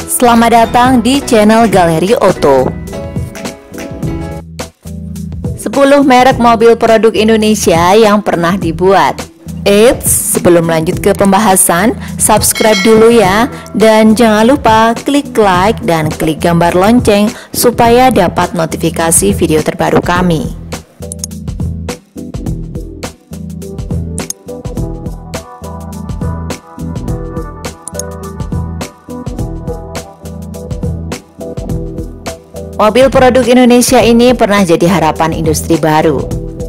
Selamat datang di channel Galeri Oto. 10 merek mobil produk Indonesia yang pernah dibuat. Eits, sebelum lanjut ke pembahasan, subscribe dulu ya. Dan jangan lupa klik like dan klik gambar lonceng supaya dapat notifikasi video terbaru kami. Mobil produk Indonesia ini pernah jadi harapan industri baru.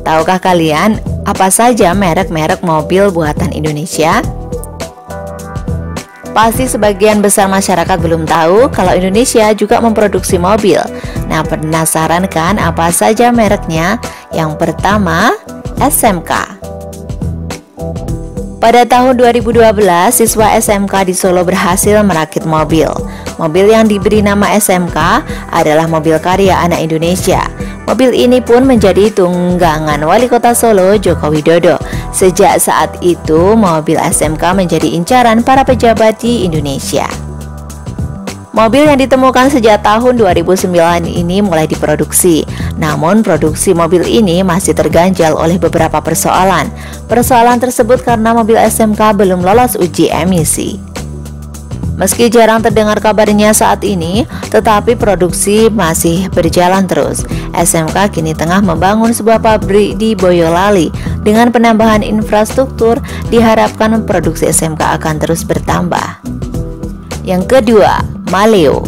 Tahukah kalian apa saja merek-merek mobil buatan Indonesia? Pasti sebagian besar masyarakat belum tahu kalau Indonesia juga memproduksi mobil. Nah, penasaran kan apa saja mereknya? Yang pertama, SMK. Pada tahun 2012, siswa SMK di Solo berhasil merakit mobil. Mobil yang diberi nama SMK adalah mobil karya anak Indonesia. Mobil ini pun menjadi tunggangan Wali Kota Solo, Joko Widodo. Sejak saat itu, mobil SMK menjadi incaran para pejabat di Indonesia. Mobil yang ditemukan sejak tahun 2009 ini mulai diproduksi. Namun produksi mobil ini masih terganjal oleh beberapa persoalan. Persoalan tersebut karena mobil SMK belum lolos uji emisi. Meski jarang terdengar kabarnya saat ini, tetapi produksi masih berjalan terus. SMK kini tengah membangun sebuah pabrik di Boyolali. Dengan penambahan infrastruktur, diharapkan produksi SMK akan terus bertambah. Yang kedua, Maleo.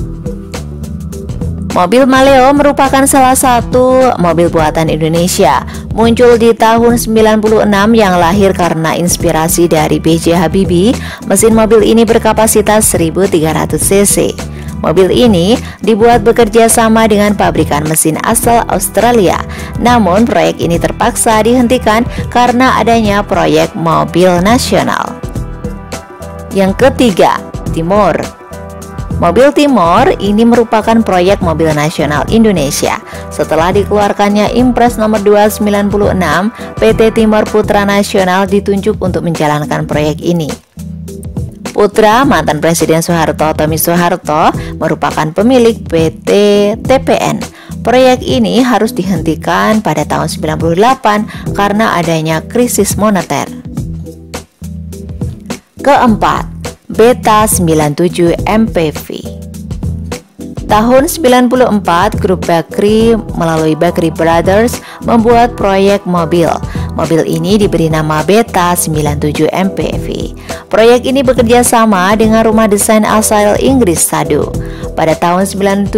Mobil Maleo merupakan salah satu mobil buatan Indonesia. Muncul di tahun 96 yang lahir karena inspirasi dari B.J. Habibie. Mesin mobil ini berkapasitas 1300 cc. Mobil ini dibuat bekerja sama dengan pabrikan mesin asal Australia. Namun proyek ini terpaksa dihentikan karena adanya proyek mobil nasional. Yang ketiga, Timor. Mobil Timor ini merupakan proyek mobil nasional Indonesia. Setelah dikeluarkannya Impres nomor 296, PT Timor Putra Nasional ditunjuk untuk menjalankan proyek ini. Putra mantan Presiden Soeharto, Tommy Soeharto, merupakan pemilik PT TPN. Proyek ini harus dihentikan pada tahun 98 karena adanya krisis moneter. Keempat, Beta 97 MPV. Tahun 94, grup Bakri melalui Bakri Brothers membuat proyek mobil. Mobil ini diberi nama Beta 97 MPV. Proyek ini bekerja sama dengan rumah desain asal Inggris Sado. Pada tahun 97,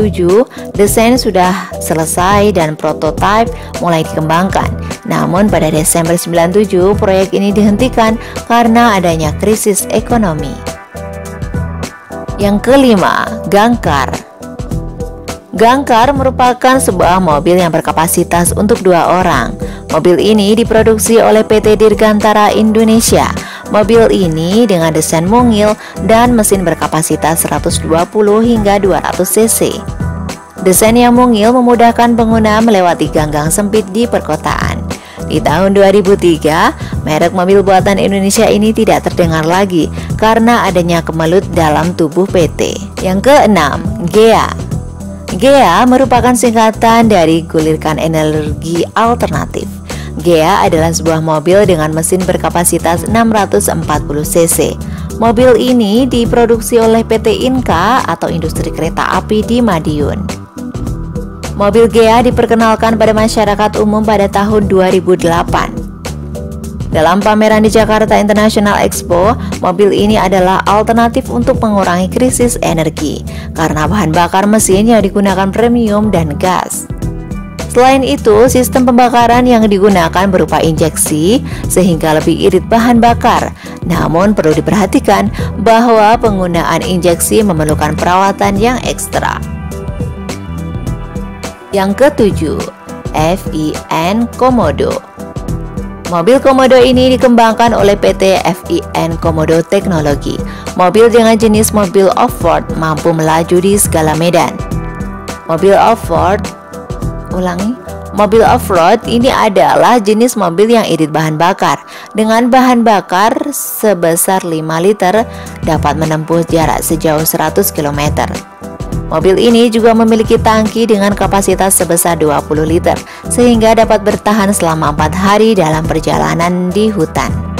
desain sudah selesai dan prototipe mulai dikembangkan. Namun pada Desember 97, proyek ini dihentikan karena adanya krisis ekonomi. Yang kelima, Gangkar. Gangkar merupakan sebuah mobil yang berkapasitas untuk 2 orang. Mobil ini diproduksi oleh PT Dirgantara Indonesia. Mobil ini dengan desain mungil dan mesin berkapasitas 120 hingga 200 cc. Desain yang mungil memudahkan pengguna melewati gang-gang sempit di perkotaan. Di tahun 2003, merek mobil buatan Indonesia ini tidak terdengar lagi karena adanya kemelut dalam tubuh PT. Yang keenam, GEA. GEA merupakan singkatan dari Gulirkan Energi Alternatif. GEA adalah sebuah mobil dengan mesin berkapasitas 640 cc. Mobil ini diproduksi oleh PT Inka atau Industri Kereta Api di Madiun. Mobil GEA diperkenalkan pada masyarakat umum pada tahun 2008. Dalam pameran di Jakarta International Expo, mobil ini adalah alternatif untuk mengurangi krisis energi karena bahan bakar mesin yang digunakan premium dan gas. Selain itu, sistem pembakaran yang digunakan berupa injeksi sehingga lebih irit bahan bakar. Namun perlu diperhatikan bahwa penggunaan injeksi memerlukan perawatan yang ekstra. Yang ketujuh, FIN Komodo. Mobil Komodo ini dikembangkan oleh PT FIN Komodo Teknologi. Mobil dengan jenis mobil off-road mampu melaju di segala medan. Mobil off-road Mobil off-road ini adalah jenis mobil yang irit bahan bakar. Dengan bahan bakar sebesar 5 liter dapat menempuh jarak sejauh 100 km. Mobil ini juga memiliki tangki dengan kapasitas sebesar 20 liter sehingga dapat bertahan selama 4 hari dalam perjalanan di hutan.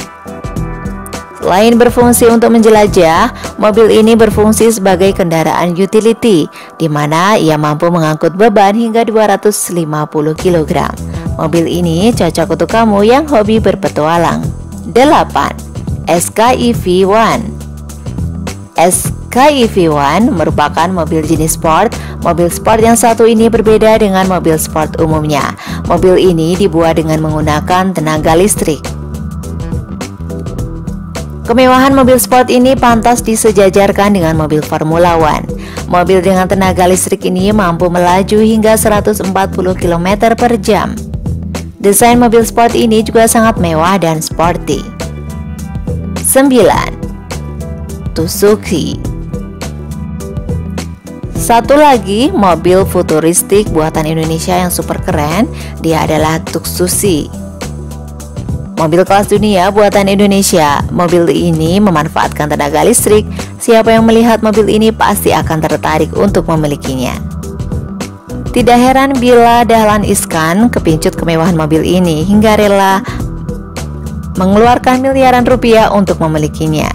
Selain berfungsi untuk menjelajah, mobil ini berfungsi sebagai kendaraan utility, di mana ia mampu mengangkut beban hingga 250 kg. Mobil ini cocok untuk kamu yang hobi berpetualang. 8. SKIV1. SKIV1 merupakan mobil jenis sport. Mobil sport yang satu ini berbeda dengan mobil sport umumnya. Mobil ini dibuat dengan menggunakan tenaga listrik. Kemewahan mobil sport ini pantas disejajarkan dengan mobil Formula One. Mobil dengan tenaga listrik ini mampu melaju hingga 140 km per jam. Desain mobil sport ini juga sangat mewah dan sporty. 9. Tsuzuki. Satu lagi mobil futuristik buatan Indonesia yang super keren, dia adalah Tsuzuki. Mobil kelas dunia buatan Indonesia. Mobil ini memanfaatkan tenaga listrik. Siapa yang melihat mobil ini pasti akan tertarik untuk memilikinya. Tidak heran bila Dahlan Iskan kepincut kemewahan mobil ini hingga rela mengeluarkan miliaran rupiah untuk memilikinya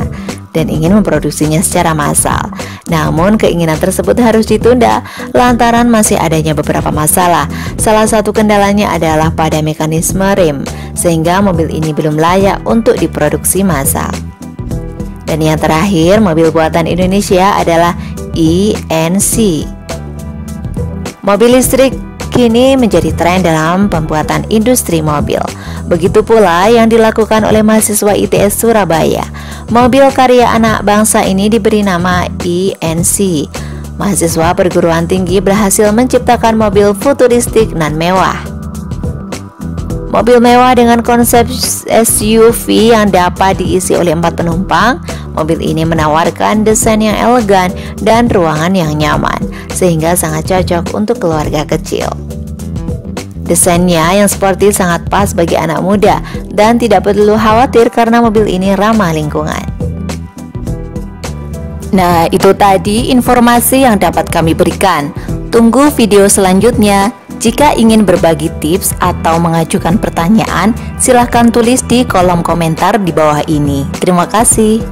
dan ingin memproduksinya secara massal. Namun keinginan tersebut harus ditunda lantaran masih adanya beberapa masalah. Salah satu kendalanya adalah pada mekanisme rem, sehingga mobil ini belum layak untuk diproduksi massal. Dan yang terakhir, mobil buatan Indonesia adalah INC. Mobil listrik kini menjadi tren dalam pembuatan industri mobil. Begitu pula yang dilakukan oleh mahasiswa ITS Surabaya. Mobil karya anak bangsa ini diberi nama INC. Mahasiswa perguruan tinggi berhasil menciptakan mobil futuristik nan mewah. Mobil mewah dengan konsep SUV yang dapat diisi oleh 4 penumpang. Mobil ini menawarkan desain yang elegan dan ruangan yang nyaman, sehingga sangat cocok untuk keluarga kecil. Desainnya yang sporty sangat pas bagi anak muda dan tidak perlu khawatir karena mobil ini ramah lingkungan. Nah, itu tadi informasi yang dapat kami berikan. Tunggu video selanjutnya. Jika ingin berbagi tips atau mengajukan pertanyaan, silahkan tulis di kolom komentar di bawah ini. Terima kasih.